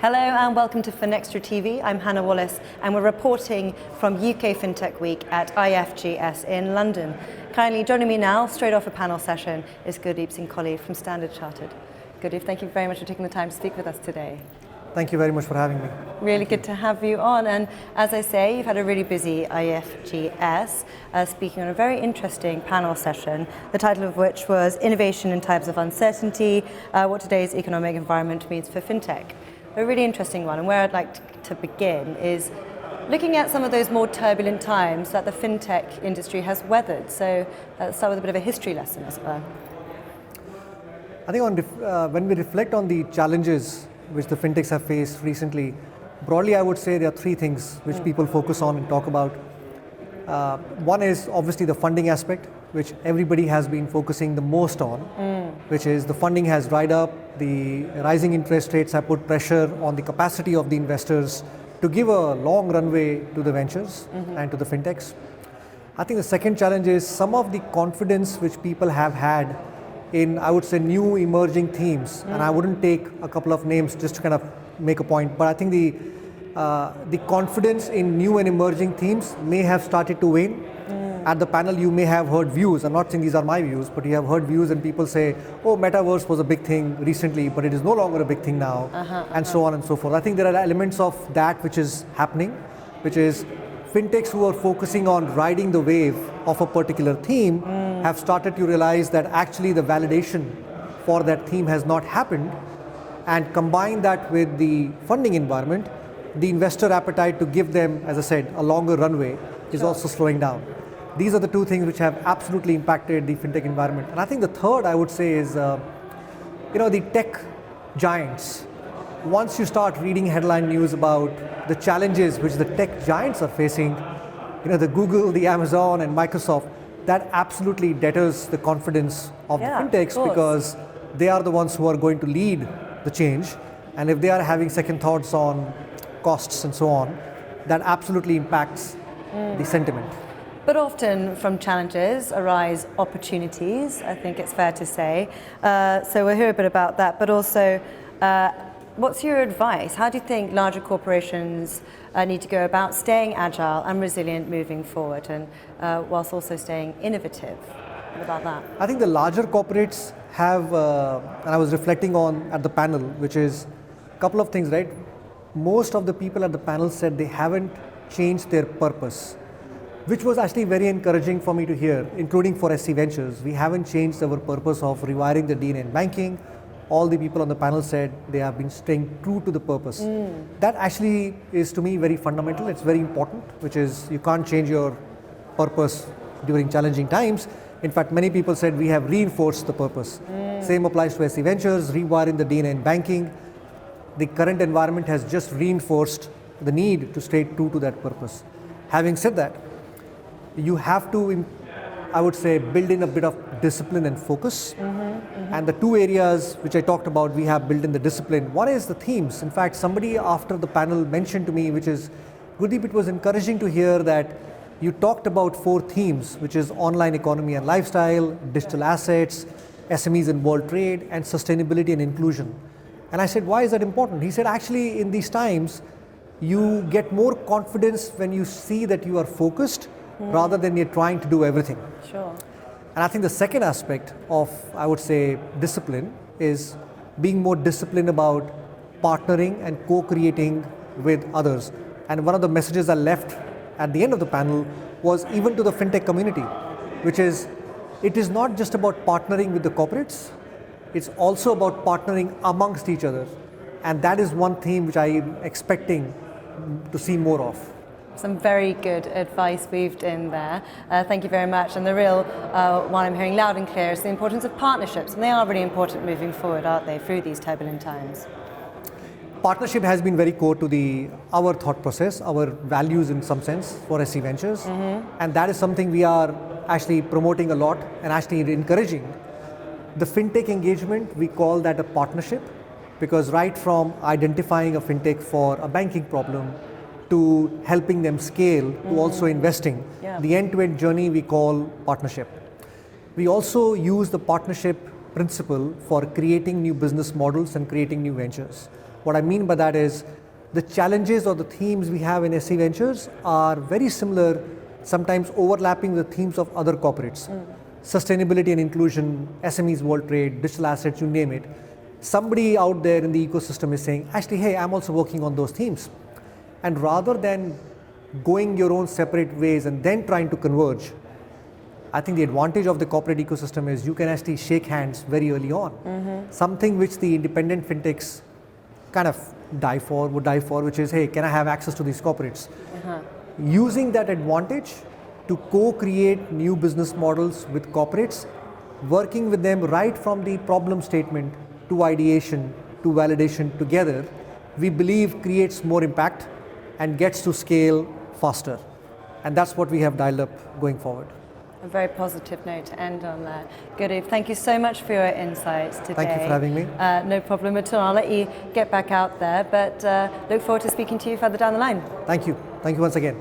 Hello and welcome to Finextra TV. I'm Hannah Wallace and we're reporting from UK FinTech Week at IFGS in London. Kindly joining me now, straight off a panel session, is Gurdeep Singh Kohli from Standard Chartered. Gurdeep, thank you very much for taking the time to speak with us today. Thank you very much for having me. Really good to have you on. And as I say, you've had a really busy IFGS, speaking on a very interesting panel session, the title of which was Innovation in Times of Uncertainty, what today's economic environment means for FinTech. A really interesting one, and where I'd like to begin is looking at some of those more turbulent times that the FinTech industry has weathered. So let's start with a bit of a history lesson as well. I think when we reflect on the challenges which the FinTechs have faced recently, broadly I would say there are three things which people focus on and talk about. One is obviously the funding aspect, which everybody has been focusing the most on, which is the funding has dried up, the rising interest rates have put pressure on the capacity of the investors to give a long runway to the ventures and to the FinTechs. I think the second challenge is some of the confidence which people have had in, I would say, new emerging themes, and I wouldn't take a couple of names just to kind of make a point, but I think the confidence in new and emerging themes may have started to wane. At the panel you may have heard views, I'm not saying these are my views, but you have heard views and people say, oh, metaverse was a big thing recently, but it is no longer a big thing now, and so on and so forth. I think there are elements of that which is happening, which is FinTechs who are focusing on riding the wave of a particular theme have started to realize that actually the validation for that theme has not happened, and combine that with the funding environment, the investor appetite to give them, as I said, a longer runway is also slowing down. These are the two things which have absolutely impacted the FinTech environment. And I think the third I would say is, the tech giants. Once you start reading headline news about the challenges which the tech giants are facing, the Google, the Amazon and Microsoft, that absolutely deters the confidence of the FinTechs because they are the ones who are going to lead the change. And if they are having second thoughts on costs and so on, that absolutely impacts the sentiment. But often from challenges arise opportunities, I think it's fair to say. So we'll hear a bit about that, but also what's your advice? How do you think larger corporations need to go about staying agile and resilient moving forward, and whilst also staying innovative? What about that? I think the larger corporates have, and I was reflecting on at the panel, which is a couple of things, right? Most of the people at the panel said they haven't changed their purpose, which was actually very encouraging for me to hear, including for SC Ventures. We haven't changed our purpose of rewiring the DNA in banking. All the people on the panel said they have been staying true to the purpose. That actually is, to me, very fundamental. It's very important, which is you can't change your purpose during challenging times. In fact, many people said we have reinforced the purpose. Same applies to SC Ventures, rewiring the DNA in banking. The current environment has just reinforced the need to stay true to that purpose. Having said that, you have to, I would say, build in a bit of discipline and focus. And the two areas which I talked about, we have built in the discipline. One is the themes. In fact, somebody after the panel mentioned to me, which is, Gurdeep, it was encouraging to hear that you talked about 4 themes, which is online economy and lifestyle, digital assets, SMEs and world trade, and sustainability and inclusion. And I said, why is that important? He said, actually, in these times, you get more confidence when you see that you are focused rather than you're trying to do everything. Sure. And I think the second aspect of, I would say, discipline is being more disciplined about partnering and co-creating with others. And one of the messages I left at the end of the panel was even to the FinTech community, which is, it is not just about partnering with the corporates, it's also about partnering amongst each other. And that is one theme which I am expecting to see more of. Some very good advice weaved in there. Thank you very much. And the real one I'm hearing loud and clear is the importance of partnerships. And they are really important moving forward, aren't they, through these turbulent times? Partnership has been very core to our thought process, our values in some sense for SC Ventures. And that is something we are actually promoting a lot and actually encouraging. The FinTech engagement, we call that a partnership, because right from identifying a FinTech for a banking problem to helping them scale, to also investing. The end-to-end journey we call partnership. We also use the partnership principle for creating new business models and creating new ventures. What I mean by that is the challenges or the themes we have in SC Ventures are very similar, sometimes overlapping the themes of other corporates. Sustainability and inclusion, SMEs, world trade, digital assets, you name it. Somebody out there in the ecosystem is saying, actually, hey, I'm also working on those themes. And rather than going your own separate ways and then trying to converge, I think the advantage of the corporate ecosystem is you can actually shake hands very early on. Something which the independent fintechs kind of would die for, which is, hey, can I have access to these corporates? Using that advantage to co-create new business models with corporates, working with them right from the problem statement to ideation to validation together, we believe creates more impact and gets to scale faster. And that's what we have dialed up going forward. A very positive note to end on there. Gurdeep, thank you so much for your insights today. Thank you for having me. No problem at all. I'll let you get back out there, but look forward to speaking to you further down the line. Thank you. Thank you once again.